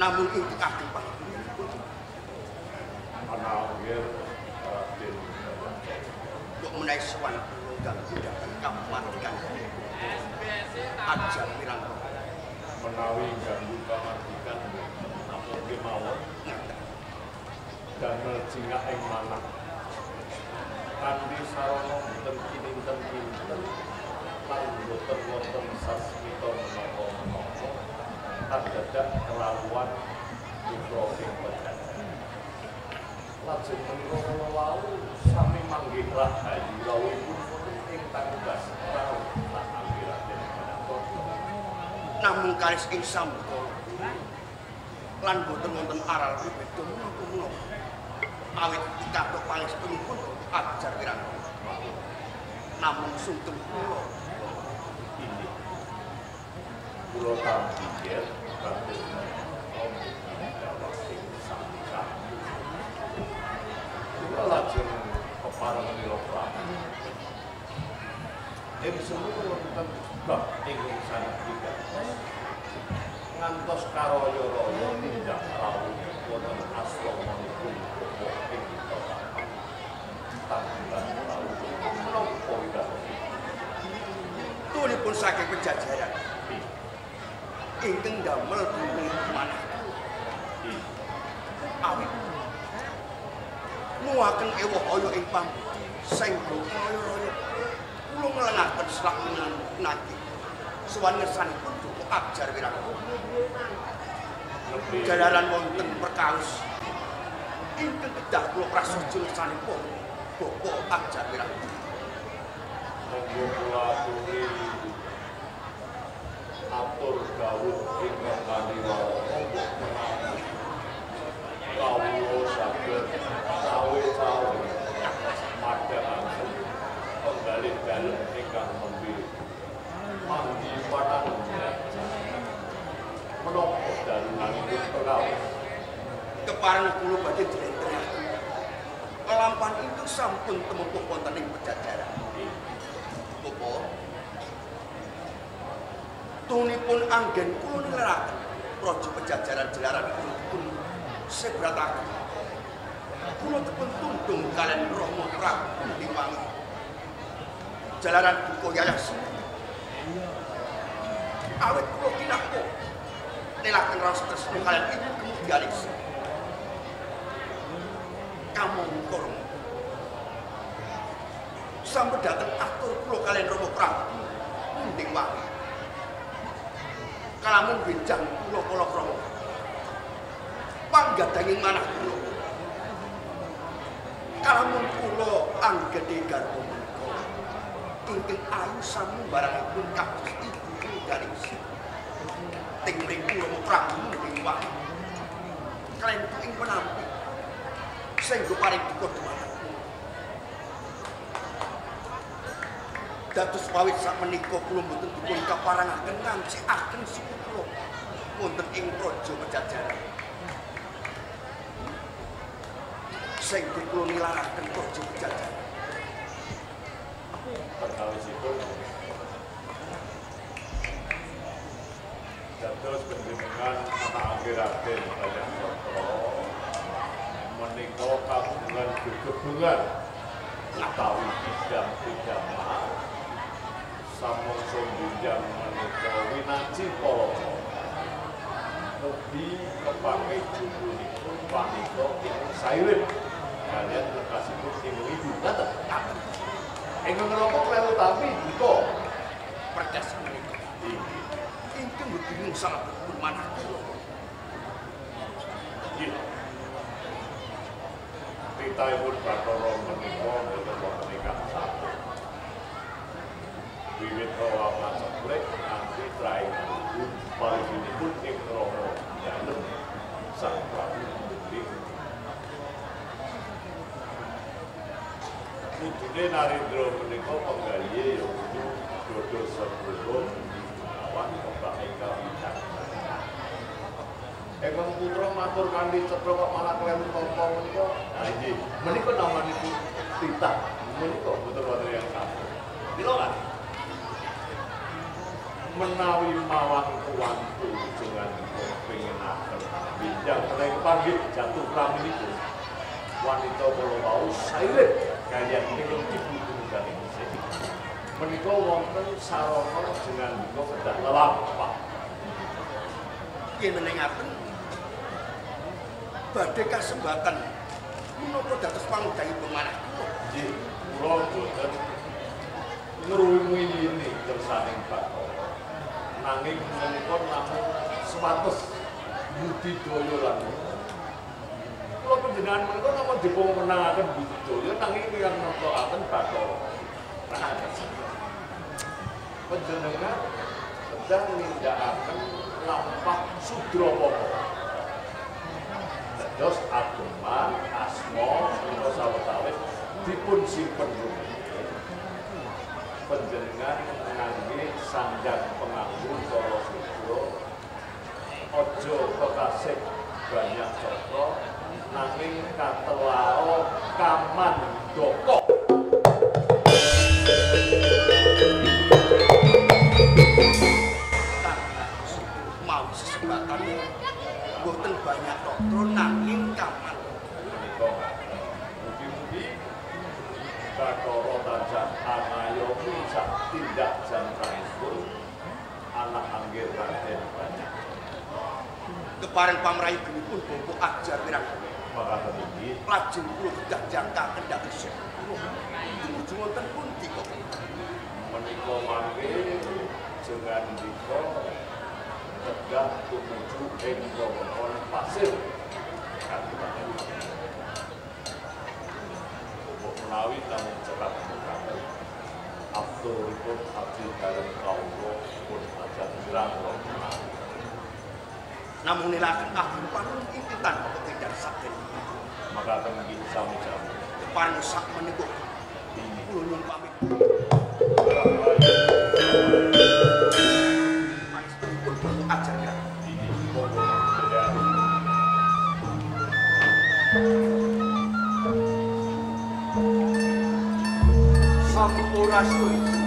Namun ing kadang panjenengan Anangir Raden untuk menaik sowan kula gandhaken kamardikan ajar pirang menawi ganggu kamardikan namung kemawon damel jingak ing manah kanthi sarana boten kinten-kinten lan boten wonten sasmita menapa-menapa dadak kelawan putra ing pejajan lajeng menika wau sami manggih rahayu rawuhipun ingkang bas rawuh lan angiraden namung karis ing sambuta lan boten wonten aral beda menapa-menapa awit dikathok pangestunipun ajar pirang namung sungkem kula ini kula tampikir badhe kula lajeng kepareng kula prabu ing semono wonten bab ingkang sanadika ngantos karaya-raya tindak rawuh wonten asramanipun ing kota Tanggulan rawuh menapa widawati tulipun saking pejajaran ingkang damel bumi manah awit nuwaken ewoh-oyo ing pambudi senggo kaya-raya kula nglengaken slakunan nati sowan ngersanipun Dukuh Ajar Wirangga jalaran wonten perkawis ingkang kedah kula prasaja ngersanipun Bapak Ajar Wirangga monggo kula aturi atur dawuh ingkang kaniwara monggo menawi kawula saged cawe-cawe madhakaken penggalih dalem ingkang nembe manggi panangga menapa dalunanipun perkawis kepareng kula badhe direntengaken kelampan itu sampun temutuh wonten ing pejajaran Bapak tunipun anggen kula nilaraken praja pejajaran jelaran pun sebrataken kula dipun tundung kalian Rama Prabu Liwangi jalaran duka yayah sumiti awet kula kinako nelaken rasa tresna kalian ibu kemudianipun kamu korong sampai datang atur kula kalian Rama Prabu Liwangi kalamun benjang kula kala krama panggadanging manah kula kalamun kula anggede garwa menika ingkang ayu sami barangipun kados ibu garis ting mriku Rama Prabu Liwangi kalian ing penampi sehingga paring duka dumateng dados pawit sak menika kula mboten dipun kaparangaken ngancikaken suku kula wonten ing praja pejajaran sehingga kula nilaraken praja pejajaran perkawisipun dados panjenengan anak Raden Bayansatra menika kagungan gegebengan utawi bidang-bidang samangsa njunjang menika winaji para mugi kepange jumpunipun wanita ingkang sairip kaliyan lekasipun ing ibu ngaten ingkang ngroko klelu tami buta perdas menika ingkang bingung salah pun manah kula nggih titaipun Bathara menika boten wonten ingkang sampun wiwit rawa maceprek nganti traing parinipun ing Rama dalem sang Prabu Muling Kudune Narendra menika penggalih ya kudu dodo sebelum awan kembang ingkang wicaksana. Engkang putra matur kanthi cetha kok malah kleru tampa menika. Nah iki menika namanipun titah. Menika boten wonten yang satu. Mila kan menawi mawang kuwantu jenengan pengenaken binjang menawi panggih jatuh praminipun wanita kula wau sairip kaliyan ingkang dibutuhkan ing menika wonten sarana jenengan menika kedah lelampah. Yen menengaken badhe kasembatan menapa dados pangudangipun manah kula. Nggih, kula boten ngrumiyini kersaning Bathara. Nanging menika namung sewates budidaya lan kula panjenengan menika namung dipunmenangaken budidaya nanging ingkang nemtokaken Bathara. Panjenengan sedang nindakaken lampah Sudrawaka. Dados ageman asma menika sawetawis dipun simpen rumiyin. Panjenengan ngangge sanjang penganggur cara sudra aja kekasih banyak cakra nanging katelao kamandaka. Mau sesembatan boten banyak dokter nanging kaman. Menika mugi-mugi Bathara tansah angayomi sak tindak jantanipun anak anggir Raden Banyak. Kepareng pamrayu genipun bobo ajar wirang. Makaten inggih Lajeng kula kedah jangka kendhak isih. Tumuju wonten pundi kok? menika mangke jenengan dika kedah tumuju ing wewengkon pasir kanthi menawi namung cerak mekaten abduripun abdi dalem kawula pun ajar jirang Namun nelaken agung panun intitan kok tidak saged. makaten inggih sami-sami Kepareng sak menika kula nyuwun pamit. Panjenenganipun bobo ajar wirang. ini monggo bedhah Sampurasun. rampes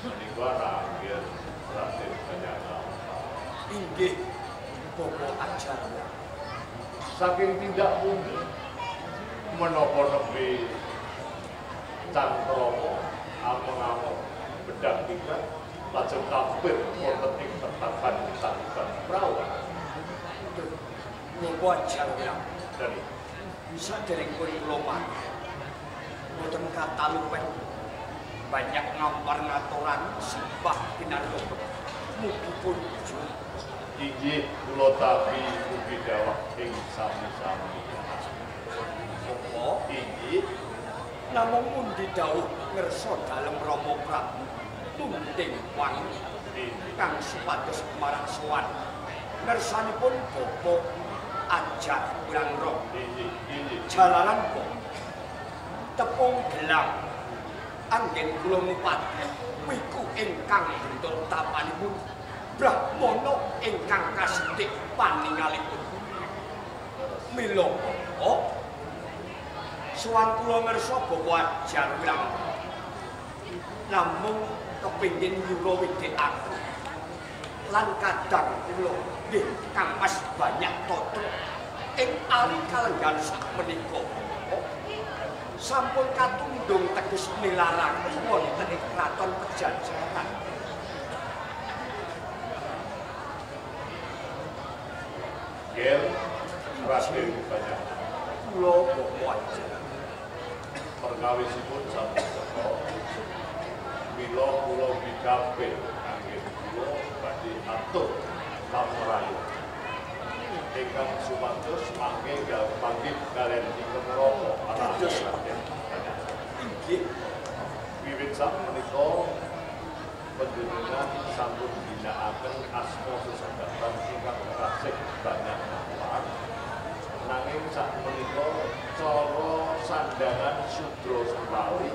menika ranggir Raden Banyak. Inggih bobo ajar wirang. Saking tindak pundi menapa nembe Cantrama ameng-ameng bedak pikat lajeng kampir wonten ing tetapan tanggan prawan Bobo ajar wirang. dari Saderengipun kula mangke boten kataluwen banyak ngampar ngaturan sembah pinarga mugi pun inggih kula tabi mugi dawuh ing sami-sami apa inggih namung mundi dawuh ngersa dalem Rama Prabu tunting wangi kang supados marang sowan ngersanipun Bapak ajar wirang roh inggih jalaran kok tepung gelang anggen kula ngupati wiku ingkang bentuk tapanipun Brahmana ingkang kasedik paningalipun mila kok sowan kula ngersa Bapak ajar wirang namung kepingin nyuruh widekaken lan kadang kula nggih Kang Mas banyak toto ing ali kalenggan sakmenika sampun katundung teges nilarang wonten ing kraton Pajajaran. ger Raden Banyak Kula Bapak ajar perkawisipun sapunika mila kula bidhapin anggen kula badhe atur pamrayu ing ingkang supados mangke gal panggih kalian ingkang ngroko atus Inggih. Wiwit sakmenika panjenengan sampun ginakaken asma sesebatan ingkang kasih banyak manfaat. Nanging sakmenika cara sandangan Sudra Sumali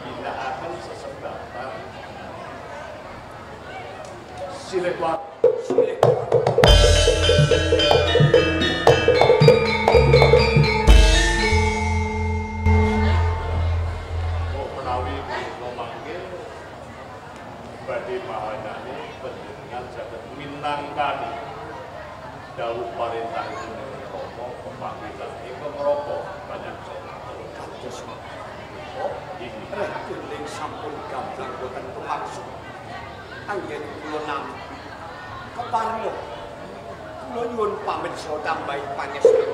ginakaken sesebatan silih menawi kula mangke badhe mahanane panjenengan saged minangkani dawuh parentahipun Rama pepanggilan ingkang ngrapa banyak Kados ini rekening sampun gamblang boten pemaksud. Anggen kula nampi keparlo. Kula nyuwun pamit so tambahi pangestu.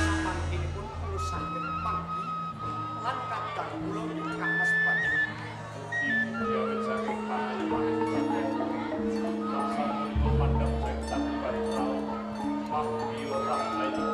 Samantinipun kula saged panggi lan kadang kula ingkang mas banyak. ibu jawet saking panjenengan rasane pemandang sing tak batal mangki ora ayo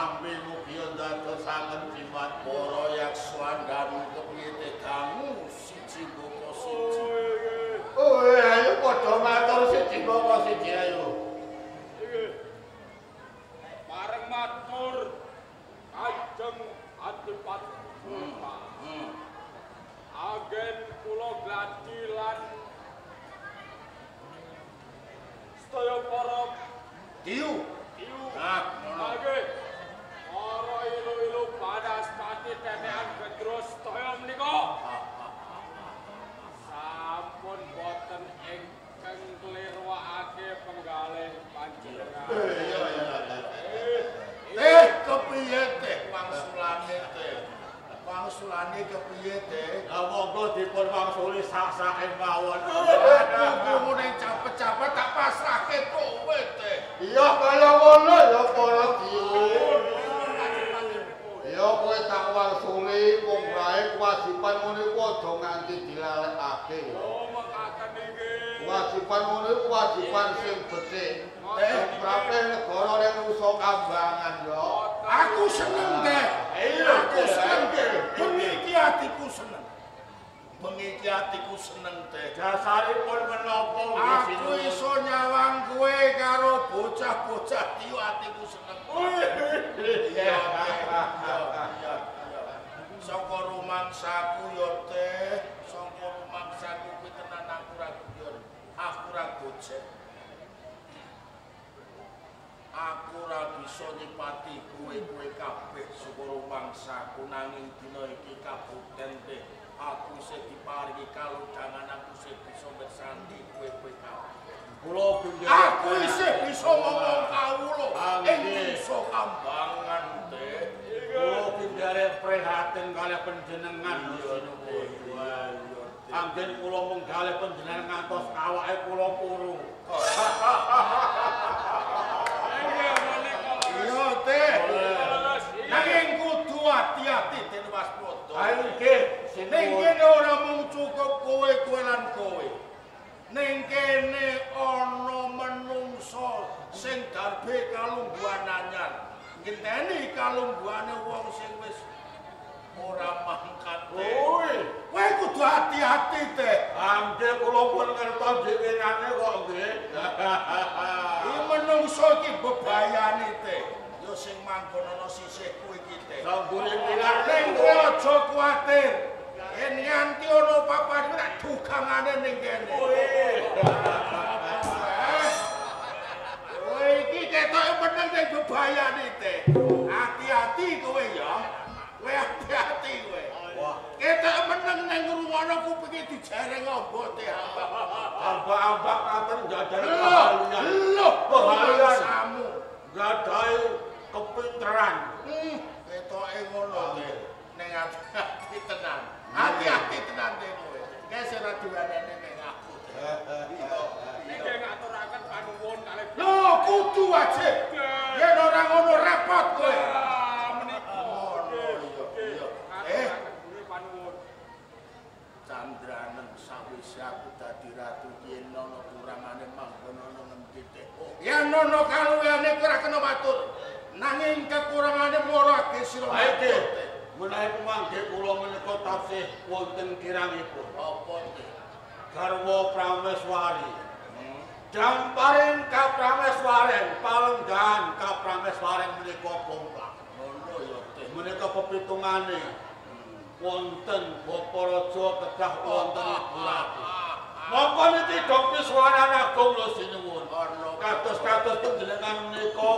sami mugi ndadosaken jimat para yakswandanu kepiye kamu siji boko siji. Oh, ayo padha matur siji boko siji ayo. Bareng matur Kanjeng Adipati. Agen kula gladi lan sedaya para Diu. Nah, nggih. Para ilu-ilu Banaspati tetean Gendro sedaya menika. Sampun boten ingkang klirwakake penggalih panjenengan. Kepiye teh wangsulane teh? Wangsulane kepiye teh? Lah monggo dipun wangsuli sak-sake mawon. Aku ning capek-capek tak pasrahke kowe teh. Iya kaya ngono ya para diun. Ya kowe tak wangsuli wong bae kewajiban menika aja nganti dilalekake. Oh, mekaten nggih. Kewajiban menika kewajiban sing becik. Prape negara ning nusa kambangan ya. Aku seneng teh. Aku seneng teh. Bengi atiku seneng. Bengi atiku seneng teh. Dasaripun menapa Aku iso nyawang kowe karo bocah-bocah Diu atiku seneng. Iya. Saka rumangsaku ya teh, saka rumangsaku kuwi tenan aku ra guyon. Aku ra gojek. Aku ora bisa nyipati kowe-kowe kabeh saka rumangsaku nanging dina iki kabukten teh. Aku isih diparingi kalodhangan aku isih bisa bersandi kowe-kowe kabeh. Kula Aku isih bisa ngomong kawula ing desa kambangan teh. kula pindhare prihatin kalih panjenengan Anggen kula mung kalih panjenengan ngantos awake kula puru. Iya teh. Nanging kudu hati-hati Den Waspada. Ayo nggih, Ning kene ora mung cukup kowe lan kowe. Ning kene ana menungso sing darbe kalungguhan anyar. Ngenteni kalungguhane wong sing wis ora mangkat. Kowe Kudu hati-hati teh. angge kula pun ngertos dheweane kok nggih. Iki menungso iki bebayane teh. Ya sing manggon ana sisihku iki teh. Sanggure pilar Ning kowe aja kuwatir. Yen nganti ana papan tak dugangane ning kene. Kowe iki ketoke meneng ning bebayane teh. Hati-hati kowe ya. Kowe hati-hati kowe. Wah, Ketoke meneng ning rumono kupinge dijereng ombo teh. ambak-ambak katen njajal keahlian. Lho, Keahlian. samu. Gadhahi kepinteran. Ketoke ngono teh. Ning hati-hati tenan. Hati-hati tenan teh kowe. Geser radioane ning aku. Nggih ngaturaken panuwun kalih. Lho, kudu wajib. Yen ora ngono repot kowe. Menika. Eh, Nggih panuwun. candranen sawise aku dadi ratu yen ana kurangane manggon ana ngendi teh. Yen ana kaluwihane kowe ora kena matur. Nanging kekurangane mora ge sira. Baike, menawi pemangke kula menika taksih wonten kirangipun. Apa teh? Garwa Prameswari. Jamparing ka Prameswaren, palenggan ka Prameswaren menika pompak. Ngono ya teh. Menika pepitungane wonten Bapa Raja kedah wonten Ibu Ratu. Monggo niki dongpi swaran agung lho sinuwun. Kados-kados panjenengan menika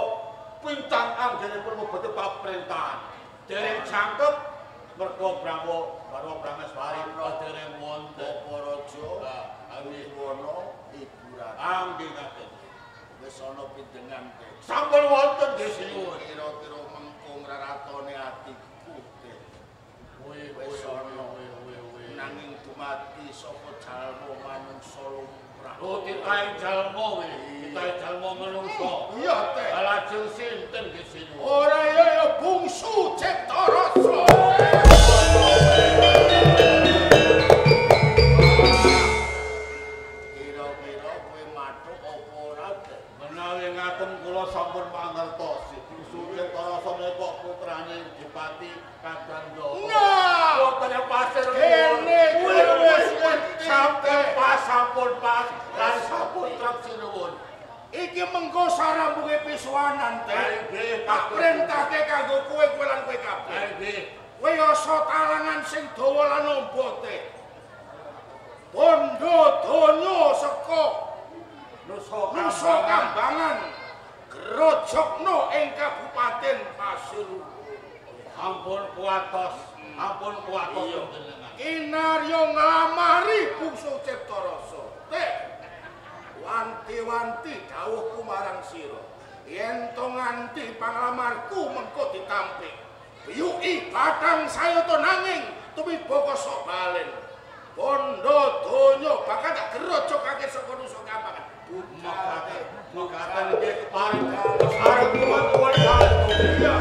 pincang anggenipun mboten paprentahan. Dereng jangkep mergo Garwa Prameswari dereng wonten Bapa Raja, Wiwono, Ibu Ratu. anggen ngaten. Wis ana pindengan teh. Sampun wonten nggih sinuwun. Kira-kira mengkung raratone atiku teh. Wis ana. Nanging dumadi sapa jalma manungsa lumrah. Oh, titahe jalma kuwi, titahe jalma manungsa. Iya teh. Lajeng sinten nggih sinuwun? Ora ya bungsu Cipta Rasa. Kira-kira kowe mathuk apa ora teh? Menawi ngaten kula sampun mangertosi. Bungsu Cipta Rasa menika pati kadang Nah, wonten ing pasir kene kuwi wis sampun pas lan sampun trep sinuwun. Iki mengko sarampunge pisuanan teh. Nggih, Tak perintahke kanggo kowe lan kowe kabeh. Nggih. Kowe asa talangan sing dawa lan ombote. Bondo donya saka Nusa Kambangan grojokno ing Kabupaten Pasuruan. Ampun kuatos jenengan. Kinarya nglamari bungsu Cipta Rasa. Teh wanti-wanti dawuhku marang sira. Yen to nganti panglamarku mengko ditampik. Biyuki batang sayata nanging tumibaka sok balen. Bondo donya bakal tak gerojokake saka Nusa Kambangan. Mekaten nggih paring arep kuwat-kuwat. Iya.